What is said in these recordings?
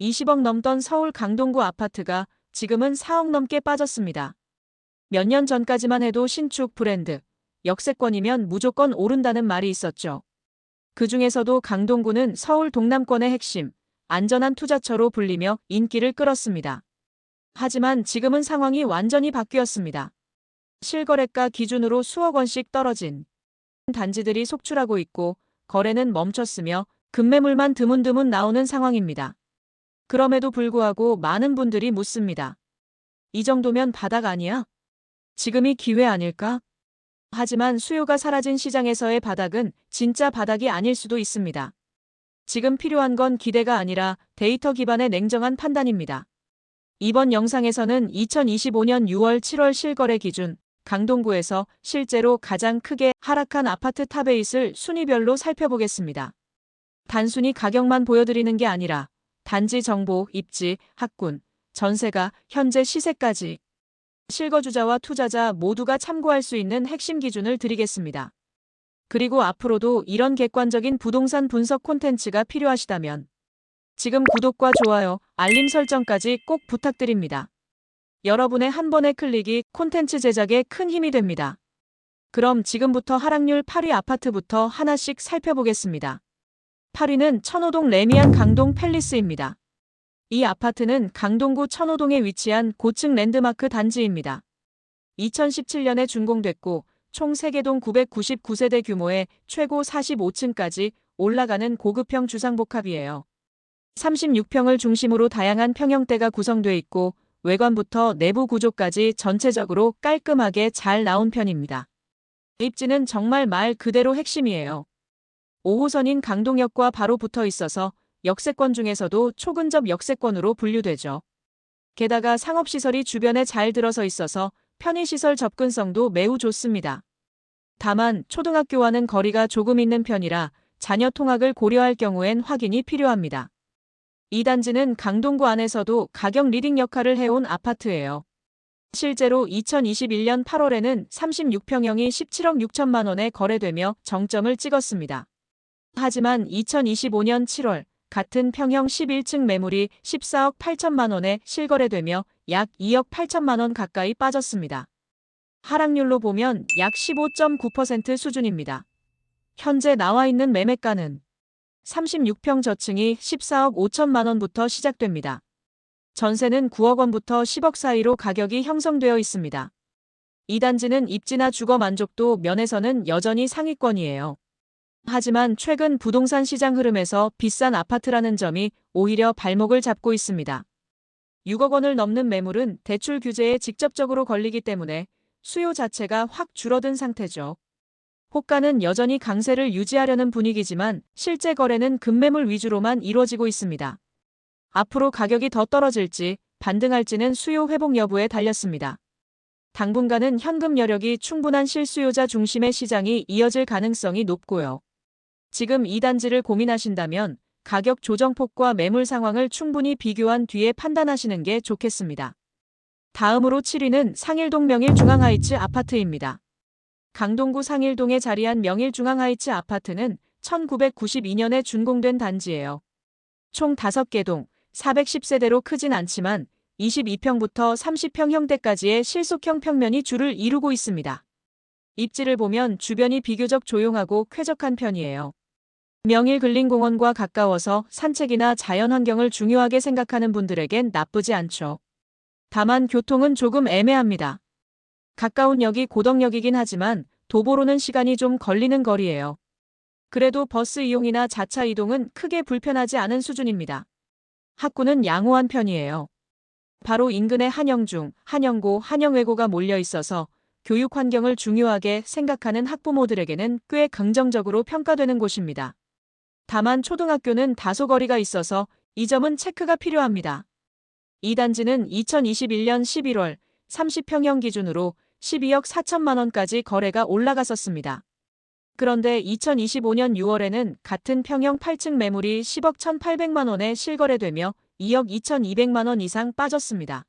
20억 넘던 서울 강동구 아파트가 지금은 4억 넘게 빠졌습니다. 몇 년 전까지만 해도 신축 브랜드, 역세권이면 무조건 오른다는 말이 있었죠. 그중에서도 강동구는 서울 동남권의 핵심, 안전한 투자처로 불리며 인기를 끌었습니다. 하지만 지금은 상황이 완전히 바뀌었습니다. 실거래가 기준으로 수억 원씩 떨어진 단지들이 속출하고 있고 거래는 멈췄으며 급매물만 드문드문 나오는 상황입니다. 그럼에도 불구하고 많은 분들이 묻습니다. 이 정도면 바닥 아니야? 지금이 기회 아닐까? 하지만 수요가 사라진 시장에서의 바닥은 진짜 바닥이 아닐 수도 있습니다. 지금 필요한 건 기대가 아니라 데이터 기반의 냉정한 판단입니다. 이번 영상에서는 2025년 6월 7월 실거래 기준 강동구에서 실제로 가장 크게 하락한 아파트 탑8을 순위별로 살펴보겠습니다. 단순히 가격만 보여드리는 게 아니라 단지 정보, 입지, 학군, 전세가, 현재 시세까지 실거주자와 투자자 모두가 참고할 수 있는 핵심 기준을 드리겠습니다. 그리고 앞으로도 이런 객관적인 부동산 분석 콘텐츠가 필요하시다면 지금 구독과 좋아요, 알림 설정까지 꼭 부탁드립니다. 여러분의 한 번의 클릭이 콘텐츠 제작에 큰 힘이 됩니다. 그럼 지금부터 하락률 8위 아파트부터 하나씩 살펴보겠습니다. 8위는 천호동 레미안 강동 팰리스입니다. 이 아파트는 강동구 천호동에 위치한 고층 랜드마크 단지입니다. 2017년에 준공됐고 총 3개동 999세대 규모의 최고 45층까지 올라가는 고급형 주상복합이에요. 36평을 중심으로 다양한 평형대가 구성돼 있고 외관부터 내부 구조까지 전체적으로 깔끔하게 잘 나온 편입니다. 입지는 정말 말 그대로 핵심이에요. 5호선인 강동역과 바로 붙어 있어서 역세권 중에서도 초근접 역세권으로 분류되죠. 게다가 상업시설이 주변에 잘 들어서 있어서 편의시설 접근성도 매우 좋습니다. 다만 초등학교와는 거리가 조금 있는 편이라 자녀 통학을 고려할 경우엔 확인이 필요합니다. 이 단지는 강동구 안에서도 가격 리딩 역할을 해온 아파트예요. 실제로 2021년 8월에는 36평형이 17억 6천만 원에 거래되며 정점을 찍었습니다. 하지만 2025년 7월 같은 평형 11층 매물이 14억 8천만 원에 실거래되며 약 2억 8천만 원 가까이 빠졌습니다. 하락률로 보면 약 15.9% 수준입니다. 현재 나와 있는 매매가는 36평 저층이 14억 5천만 원부터 시작됩니다. 전세는 9억 원부터 10억 사이로 가격이 형성되어 있습니다. 이 단지는 입지나 주거 만족도 면에서는 여전히 상위권이에요. 하지만 최근 부동산 시장 흐름에서 비싼 아파트라는 점이 오히려 발목을 잡고 있습니다. 6억 원을 넘는 매물은 대출 규제에 직접적으로 걸리기 때문에 수요 자체가 확 줄어든 상태죠. 호가는 여전히 강세를 유지하려는 분위기지만 실제 거래는 급매물 위주로만 이루어지고 있습니다. 앞으로 가격이 더 떨어질지 반등할지는 수요 회복 여부에 달렸습니다. 당분간은 현금 여력이 충분한 실수요자 중심의 시장이 이어질 가능성이 높고요. 지금 이 단지를 고민하신다면 가격 조정폭과 매물 상황을 충분히 비교한 뒤에 판단하시는 게 좋겠습니다. 다음으로 7위는 상일동 명일중앙하이츠 아파트입니다. 강동구 상일동에 자리한 명일중앙하이츠 아파트는 1992년에 준공된 단지예요. 총 5개 동, 410세대로 크진 않지만 22평부터 30평 형대까지의 실속형 평면이 줄을 이루고 있습니다. 입지를 보면 주변이 비교적 조용하고 쾌적한 편이에요. 명일근린공원과 가까워서 산책이나 자연환경을 중요하게 생각하는 분들에겐 나쁘지 않죠. 다만 교통은 조금 애매합니다. 가까운 역이 고덕역이긴 하지만 도보로는 시간이 좀 걸리는 거리예요. 그래도 버스 이용이나 자차 이동은 크게 불편하지 않은 수준입니다. 학군은 양호한 편이에요. 바로 인근에 한영중, 한영고, 한영외고가 몰려 있어서 교육 환경을 중요하게 생각하는 학부모들에게는 꽤 긍정적으로 평가되는 곳입니다. 다만 초등학교는 다소 거리가 있어서 이 점은 체크가 필요합니다. 이 단지는 2021년 11월 30평형 기준으로 12억 4천만 원까지 거래가 올라갔었습니다. 그런데 2025년 6월에는 같은 평형 8층 매물이 10억 1,800만 원에 실거래되며 2억 2,200만 원 이상 빠졌습니다.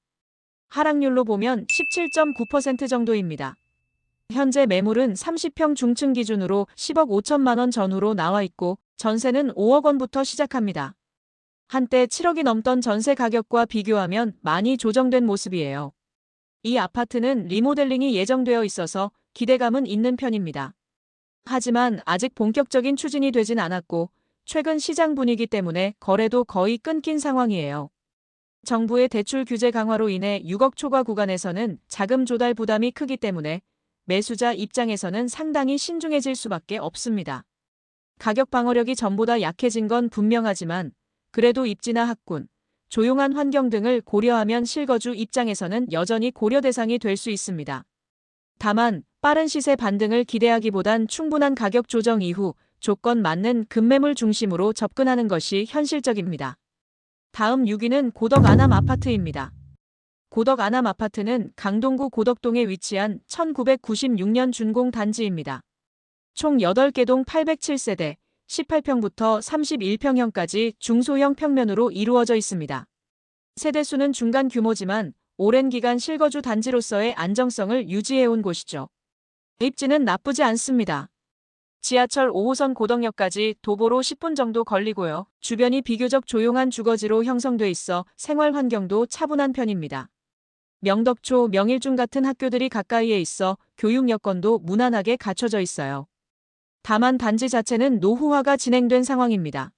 하락률로 보면 17.9% 정도입니다. 현재 매물은 30평 중층 기준으로 10억 5천만 원 전후로 나와 있고 전세는 5억 원부터 시작합니다. 한때 7억이 넘던 전세 가격과 비교하면 많이 조정된 모습이에요. 이 아파트는 리모델링이 예정되어 있어서 기대감은 있는 편입니다. 하지만 아직 본격적인 추진이 되진 않았고 최근 시장 분위기 때문에 거래도 거의 끊긴 상황이에요. 정부의 대출 규제 강화로 인해 6억 초과 구간에서는 자금 조달 부담이 크기 때문에 매수자 입장에서는 상당히 신중해질 수밖에 없습니다. 가격 방어력이 전보다 약해진 건 분명하지만 그래도 입지나 학군, 조용한 환경 등을 고려하면 실거주 입장에서는 여전히 고려 대상이 될 수 있습니다. 다만 빠른 시세 반등을 기대하기보단 충분한 가격 조정 이후 조건 맞는 급매물 중심으로 접근하는 것이 현실적입니다. 다음 6위는 고덕 아남 아파트입니다. 고덕 아남 아파트는 강동구 고덕동에 위치한 1996년 준공 단지입니다. 총 8개 동 807세대, 18평부터 31평형까지 중소형 평면으로 이루어져 있습니다. 세대수는 중간 규모지만 오랜 기간 실거주 단지로서의 안정성을 유지해온 곳이죠. 입지는 나쁘지 않습니다. 지하철 5호선 고덕역까지 도보로 10분 정도 걸리고요. 주변이 비교적 조용한 주거지로 형성돼 있어 생활 환경도 차분한 편입니다. 명덕초, 명일중 같은 학교들이 가까이에 있어 교육 여건도 무난하게 갖춰져 있어요. 다만 단지 자체는 노후화가 진행된 상황입니다.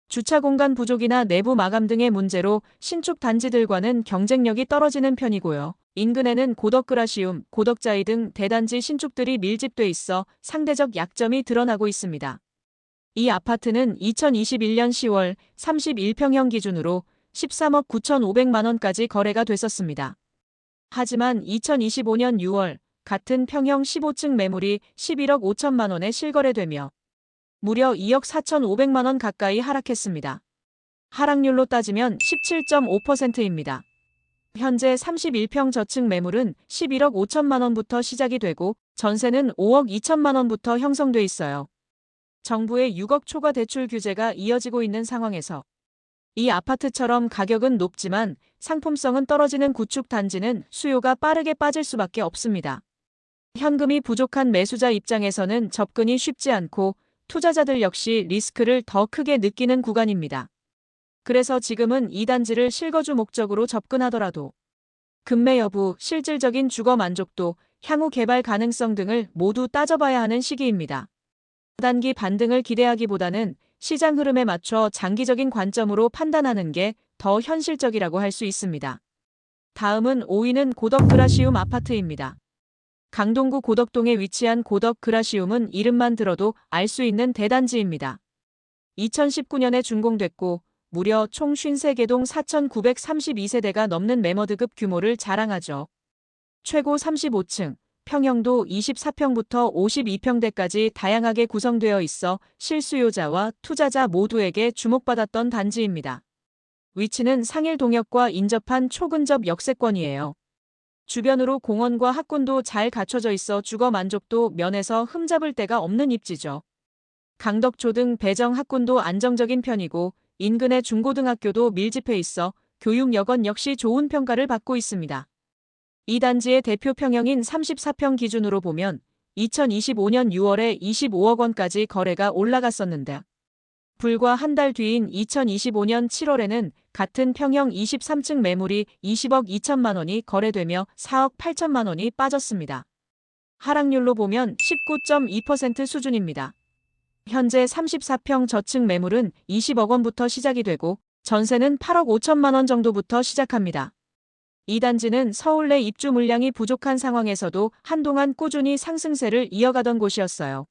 주차 공간 부족이나 내부 마감 등의 문제로 신축 단지들과는 경쟁력이 떨어지는 편이고요. 인근에는 고덕그라시움, 고덕자이 등 대단지 신축들이 밀집돼 있어 상대적 약점이 드러나고 있습니다. 이 아파트는 2021년 10월 31평형 기준으로 13억 9,500만 원까지 거래가 됐었습니다. 하지만 2025년 6월 같은 평형 15층 매물이 11억 5천만 원에 실거래되며 무려 2억 4,500만 원 가까이 하락했습니다. 하락률로 따지면 17.5%입니다. 현재 31평 저층 매물은 11억 5천만 원부터 시작이 되고 전세는 5억 2천만 원부터 형성돼 있어요. 정부의 6억 초과 대출 규제가 이어지고 있는 상황에서 이 아파트처럼 가격은 높지만 상품성은 떨어지는 구축 단지는 수요가 빠르게 빠질 수밖에 없습니다. 현금이 부족한 매수자 입장에서는 접근이 쉽지 않고 투자자들 역시 리스크를 더 크게 느끼는 구간입니다. 그래서 지금은 이 단지를 실거주 목적으로 접근하더라도 급매 여부, 실질적인 주거 만족도, 향후 개발 가능성 등을 모두 따져봐야 하는 시기입니다. 단기 반등을 기대하기보다는 시장 흐름에 맞춰 장기적인 관점으로 판단하는 게 더 현실적이라고 할 수 있습니다. 다음은 5위는 고덕그라시움 아파트입니다. 강동구 고덕동에 위치한 고덕그라시움은 이름만 들어도 알 수 있는 대단지입니다. 2019년에 준공됐고 무려 총 53개 동 4,932세대가 넘는 매머드급 규모를 자랑하죠. 최고 35층, 평형도 24평부터 52평대까지 다양하게 구성되어 있어 실수요자와 투자자 모두에게 주목받았던 단지입니다. 위치는 상일동역과 인접한 초근접 역세권이에요. 주변으로 공원과 학군도 잘 갖춰져 있어 주거 만족도 면에서 흠잡을 데가 없는 입지죠. 강덕초 등 배정 학군도 안정적인 편이고 인근의 중고등학교도 밀집해 있어 교육 여건 역시 좋은 평가를 받고 있습니다. 이 단지의 대표 평형인 34평 기준으로 보면 2025년 6월에 25억 원까지 거래가 올라갔었는데 불과 한 달 뒤인 2025년 7월에는 같은 평형 23층 매물이 20억 2천만 원이 거래되며 4억 8천만 원이 빠졌습니다. 하락률로 보면 19.2% 수준입니다. 현재 34평 저층 매물은 20억 원부터 시작이 되고 전세는 8억 5천만 원 정도부터 시작합니다. 이 단지는 서울 내 입주 물량이 부족한 상황에서도 한동안 꾸준히 상승세를 이어가던 곳이었어요.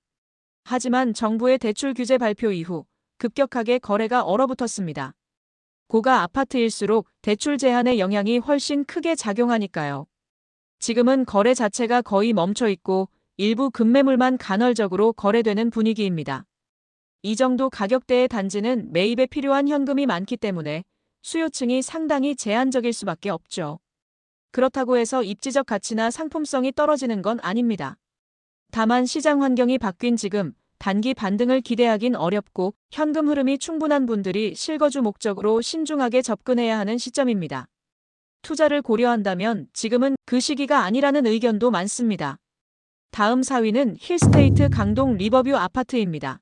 하지만 정부의 대출 규제 발표 이후 급격하게 거래가 얼어붙었습니다. 고가 아파트일수록 대출 제한의 영향이 훨씬 크게 작용하니까요. 지금은 거래 자체가 거의 멈춰 있고 일부 급매물만 간헐적으로 거래되는 분위기입니다. 이 정도 가격대의 단지는 매입에 필요한 현금이 많기 때문에 수요층이 상당히 제한적일 수밖에 없죠. 그렇다고 해서 입지적 가치나 상품성이 떨어지는 건 아닙니다. 다만 시장 환경이 바뀐 지금 단기 반등을 기대하긴 어렵고 현금 흐름이 충분한 분들이 실거주 목적으로 신중하게 접근해야 하는 시점입니다. 투자를 고려한다면 지금은 그 시기가 아니라는 의견도 많습니다. 다음 4위는 힐스테이트 강동 리버뷰 아파트입니다.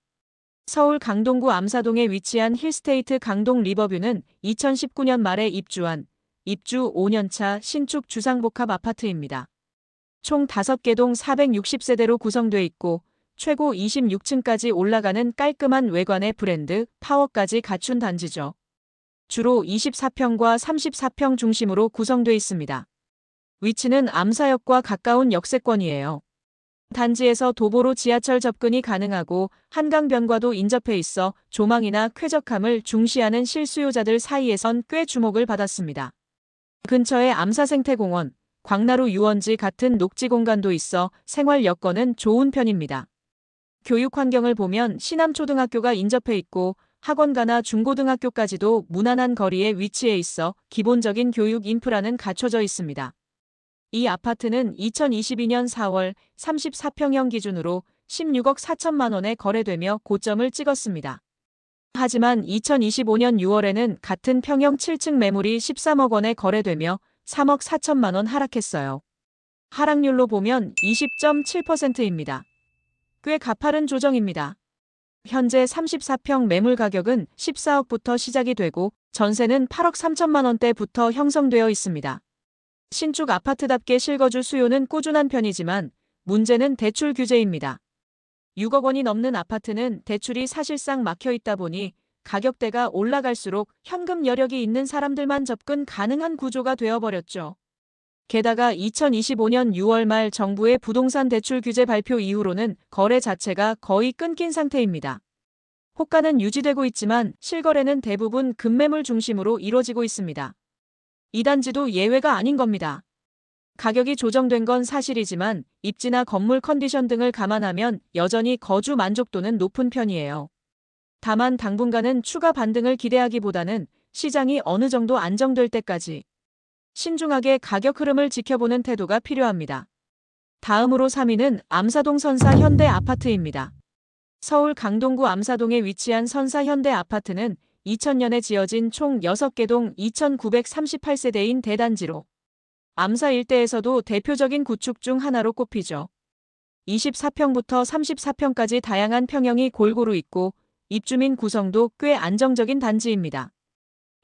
서울 강동구 암사동에 위치한 힐스테이트 강동 리버뷰는 2019년 말에 입주한 입주 5년차 신축 주상복합 아파트입니다. 총 5개 동 460세대로 구성돼 있고 최고 26층까지 올라가는 깔끔한 외관의 브랜드 파워까지 갖춘 단지죠. 주로 24평과 34평 중심으로 구성돼 있습니다. 위치는 암사역과 가까운 역세권이에요. 단지에서 도보로 지하철 접근이 가능하고 한강변과도 인접해 있어 조망이나 쾌적함을 중시하는 실수요자들 사이에선 꽤 주목을 받았습니다. 근처에 암사생태공원, 광나루 유원지 같은 녹지 공간도 있어 생활 여건은 좋은 편입니다. 교육 환경을 보면 신암초등학교가 인접해 있고 학원가나 중고등학교까지도 무난한 거리에 위치해 있어 기본적인 교육 인프라는 갖춰져 있습니다. 이 아파트는 2022년 4월 34평형 기준으로 16억 4천만 원에 거래되며 고점을 찍었습니다. 하지만 2025년 6월에는 같은 평형 7층 매물이 13억 원에 거래되며 3억 4천만 원 하락했어요. 하락률로 보면 20.7%입니다. 꽤 가파른 조정입니다. 현재 34평 매물 가격은 14억부터 시작이 되고 전세는 8억 3천만 원대부터 형성되어 있습니다. 신축 아파트답게 실거주 수요는 꾸준한 편이지만 문제는 대출 규제입니다. 6억 원이 넘는 아파트는 대출이 사실상 막혀 있다 보니 가격대가 올라갈수록 현금 여력이 있는 사람들만 접근 가능한 구조가 되어버렸죠. 게다가 2025년 6월 말 정부의 부동산 대출 규제 발표 이후로는 거래 자체가 거의 끊긴 상태입니다. 호가는 유지되고 있지만 실거래는 대부분 급매물 중심으로 이뤄지고 있습니다. 이 단지도 예외가 아닌 겁니다. 가격이 조정된 건 사실이지만 입지나 건물 컨디션 등을 감안하면 여전히 거주 만족도는 높은 편이에요. 다만 당분간은 추가 반등을 기대하기보다는 시장이 어느 정도 안정될 때까지 신중하게 가격 흐름을 지켜보는 태도가 필요합니다. 다음으로 3위는 암사동 선사 현대 아파트입니다. 서울 강동구 암사동에 위치한 선사 현대 아파트는 2000년에 지어진 총 6개 동 2938세대인 대단지로 암사 일대에서도 대표적인 구축 중 하나로 꼽히죠. 24평부터 34평까지 다양한 평형이 골고루 있고 입주민 구성도 꽤 안정적인 단지입니다.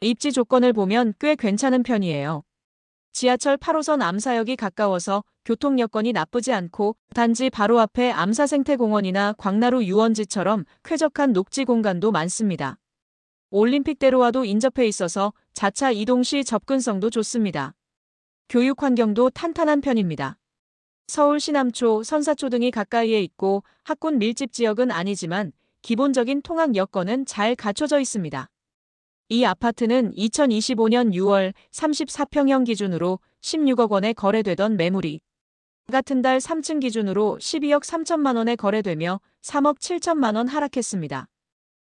입지 조건을 보면 꽤 괜찮은 편이에요. 지하철 8호선 암사역이 가까워서 교통 여건이 나쁘지 않고 단지 바로 앞에 암사생태공원이나 광나루 유원지처럼 쾌적한 녹지 공간도 많습니다. 올림픽대로와도 인접해 있어서 자차 이동 시 접근성도 좋습니다. 교육 환경도 탄탄한 편입니다. 서울 시남초, 선사초 등이 가까이에 있고 학군 밀집 지역은 아니지만 기본적인 통학 여건은 잘 갖춰져 있습니다. 이 아파트는 2025년 6월 34평형 기준으로 16억 원에 거래되던 매물이 같은 달 3층 기준으로 12억 3천만 원에 거래되며 3억 7천만 원 하락했습니다.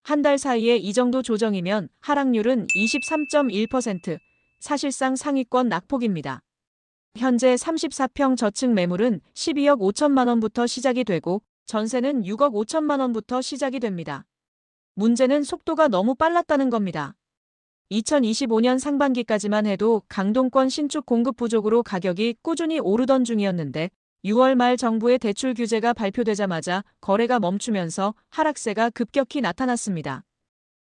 한 달 사이에 이 정도 조정이면 하락률은 23.1%, 사실상 상위권 낙폭입니다. 현재 34평 저층 매물은 12억 5천만 원부터 시작이 되고 전세는 6억 5천만 원부터 시작이 됩니다. 문제는 속도가 너무 빨랐다는 겁니다. 2025년 상반기까지만 해도 강동권 신축 공급 부족으로 가격이 꾸준히 오르던 중이었는데 6월 말 정부의 대출 규제가 발표되자마자 거래가 멈추면서 하락세가 급격히 나타났습니다.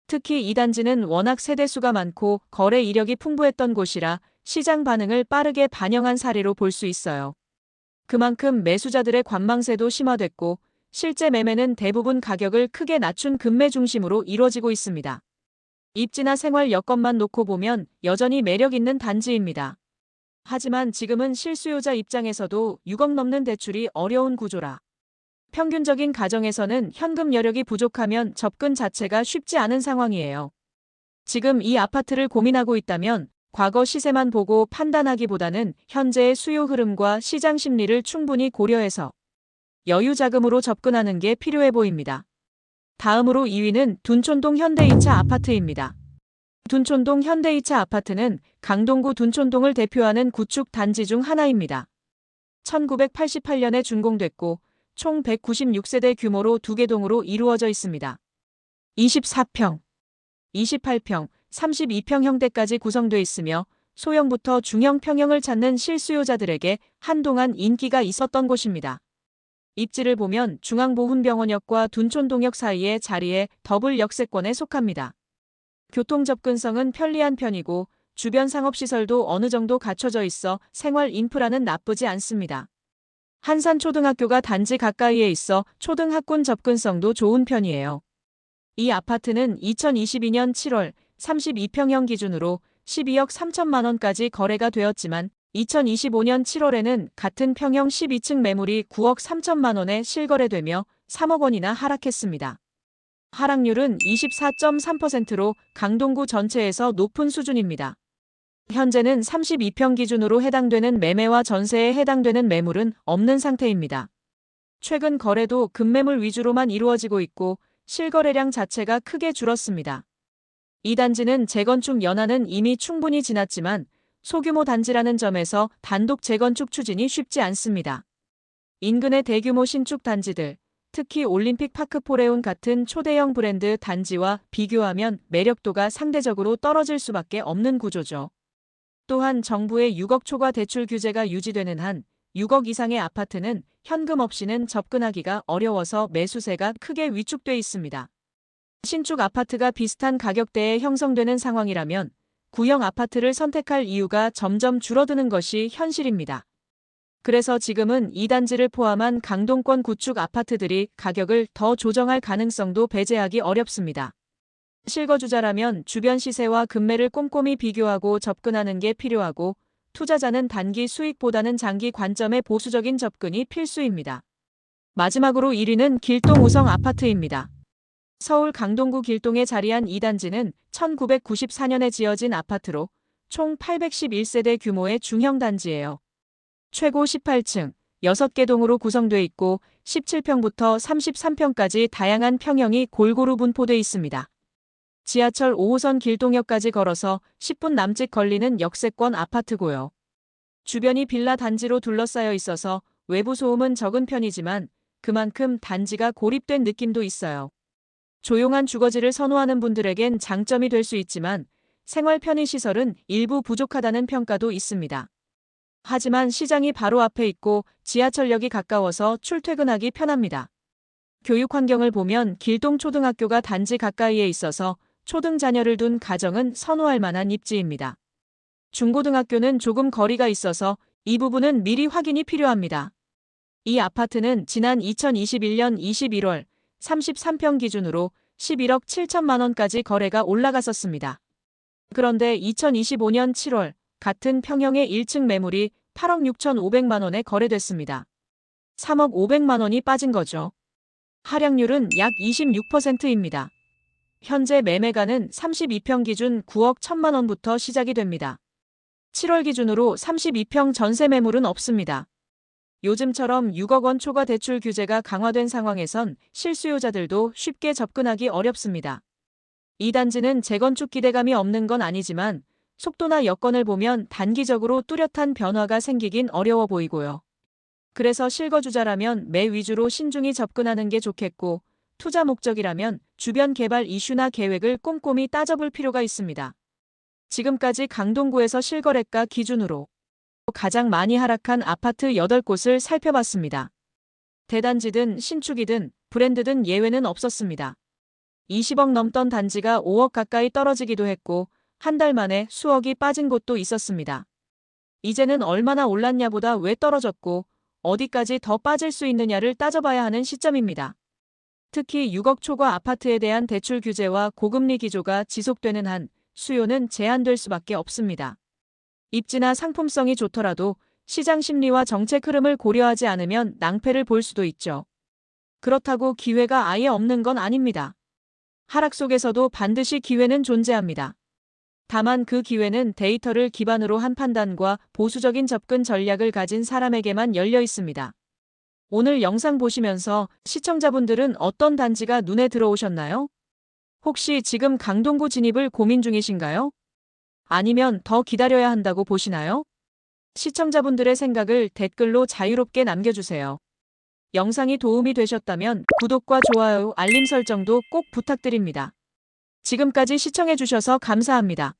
특히 이 단지는 워낙 세대수가 많고 거래 이력이 풍부했던 곳이라 시장 반응을 빠르게 반영한 사례로 볼 수 있어요. 그만큼 매수자들의 관망세도 심화됐고 실제 매매는 대부분 가격을 크게 낮춘 급매 중심으로 이뤄지고 있습니다. 입지나 생활 여건만 놓고 보면 여전히 매력 있는 단지입니다. 하지만 지금은 실수요자 입장에서도 6억 넘는 대출이 어려운 구조라 평균적인 가정에서는 현금 여력이 부족하면 접근 자체가 쉽지 않은 상황이에요. 지금 이 아파트를 고민하고 있다면 과거 시세만 보고 판단하기보다는 현재의 수요 흐름과 시장 심리를 충분히 고려해서 여유 자금으로 접근하는 게 필요해 보입니다. 다음으로 2위는 둔촌동 현대2차 아파트입니다. 둔촌동 현대2차 아파트는 강동구 둔촌동을 대표하는 구축 단지 중 하나입니다. 1988년에 준공됐고 총 196세대 규모로 2개 동으로 이루어져 있습니다. 24평, 28평, 32평 형대까지 구성돼 있으며 소형부터 중형 평형을 찾는 실수요자들에게 한동안 인기가 있었던 곳입니다. 입지를 보면 중앙보훈병원역과 둔촌동역 사이의 자리에 더블 역세권에 속합니다. 교통 접근성은 편리한 편이고 주변 상업시설도 어느 정도 갖춰져 있어 생활 인프라는 나쁘지 않습니다. 한산초등학교가 단지 가까이에 있어 초등학군 접근성도 좋은 편이에요. 이 아파트는 2022년 7월 32평형 기준으로 12억 3천만 원까지 거래가 되었지만 2025년 7월에는 같은 평형 12층 매물이 9억 3천만 원에 실거래되며 3억 원이나 하락했습니다. 하락률은 24.3%로 강동구 전체에서 높은 수준입니다. 현재는 32평 기준으로 해당되는 매매와 전세에 해당되는 매물은 없는 상태입니다. 최근 거래도 급매물 위주로만 이루어지고 있고 실거래량 자체가 크게 줄었습니다. 이 단지는 재건축 연한은 이미 충분히 지났지만 소규모 단지라는 점에서 단독 재건축 추진이 쉽지 않습니다. 인근의 대규모 신축 단지들, 특히 올림픽 파크포레온 같은 초대형 브랜드 단지와 비교하면 매력도가 상대적으로 떨어질 수밖에 없는 구조죠. 또한 정부의 6억 초과 대출 규제가 유지되는 한 6억 이상의 아파트는 현금 없이는 접근하기가 어려워서 매수세가 크게 위축돼 있습니다. 신축 아파트가 비슷한 가격대에 형성되는 상황이라면 구형 아파트를 선택할 이유가 점점 줄어드는 것이 현실입니다. 그래서 지금은 이 단지를 포함한 강동권 구축 아파트들이 가격을 더 조정할 가능성도 배제하기 어렵습니다. 실거주자라면 주변 시세와 급매를 꼼꼼히 비교하고 접근하는 게 필요하고 투자자는 단기 수익보다는 장기 관점의 보수적인 접근이 필수입니다. 마지막으로 1위는 길동 우성 아파트입니다. 서울 강동구 길동에 자리한 이 단지는 1994년에 지어진 아파트로 총 811세대 규모의 중형 단지예요. 최고 18층, 6개 동으로 구성돼 있고 17평부터 33평까지 다양한 평형이 골고루 분포돼 있습니다. 지하철 5호선 길동역까지 걸어서 10분 남짓 걸리는 역세권 아파트고요. 주변이 빌라 단지로 둘러싸여 있어서 외부 소음은 적은 편이지만 그만큼 단지가 고립된 느낌도 있어요. 조용한 주거지를 선호하는 분들에겐 장점이 될 수 있지만 생활 편의시설은 일부 부족하다는 평가도 있습니다. 하지만 시장이 바로 앞에 있고 지하철역이 가까워서 출퇴근하기 편합니다. 교육 환경을 보면 길동초등학교가 단지 가까이에 있어서 초등 자녀를 둔 가정은 선호할 만한 입지입니다. 중고등학교는 조금 거리가 있어서 이 부분은 미리 확인이 필요합니다. 이 아파트는 지난 2021년 21월 33평 기준으로 11억 7천만 원까지 거래가 올라갔었습니다. 그런데 2025년 7월 같은 평형의 1층 매물이 8억 6천5백만 원에 거래됐습니다. 3억 5백만 원이 빠진 거죠. 하락률은 약 26%입니다. 현재 매매가는 32평 기준 9억 1천만 원부터 시작이 됩니다. 7월 기준으로 32평 전세 매물은 없습니다. 요즘처럼 6억 원 초과 대출 규제가 강화된 상황에선 실수요자들도 쉽게 접근하기 어렵습니다. 이 단지는 재건축 기대감이 없는 건 아니지만 속도나 여건을 보면 단기적으로 뚜렷한 변화가 생기긴 어려워 보이고요. 그래서 실거주자라면 매 위주로 신중히 접근하는 게 좋겠고 투자 목적이라면 주변 개발 이슈나 계획을 꼼꼼히 따져볼 필요가 있습니다. 지금까지 강동구에서 실거래가 기준으로 가장 많이 하락한 아파트 8곳을 살펴봤습니다. 대단지든 신축이든 브랜드든 예외는 없었습니다. 20억 넘던 단지가 5억 가까이 떨어지기도 했고 한 달 만에 수억이 빠진 곳도 있었습니다. 이제는 얼마나 올랐냐보다 왜 떨어졌고 어디까지 더 빠질 수 있느냐를 따져봐야 하는 시점입니다. 특히 6억 초과 아파트에 대한 대출 규제와 고금리 기조가 지속되는 한 수요는 제한될 수밖에 없습니다. 입지나 상품성이 좋더라도 시장 심리와 정책 흐름을 고려하지 않으면 낭패를 볼 수도 있죠. 그렇다고 기회가 아예 없는 건 아닙니다. 하락 속에서도 반드시 기회는 존재합니다. 다만 그 기회는 데이터를 기반으로 한 판단과 보수적인 접근 전략을 가진 사람에게만 열려 있습니다. 오늘 영상 보시면서 시청자분들은 어떤 단지가 눈에 들어오셨나요? 혹시 지금 강동구 진입을 고민 중이신가요? 아니면 더 기다려야 한다고 보시나요? 시청자분들의 생각을 댓글로 자유롭게 남겨주세요. 영상이 도움이 되셨다면 구독과 좋아요, 알림 설정도 꼭 부탁드립니다. 지금까지 시청해주셔서 감사합니다.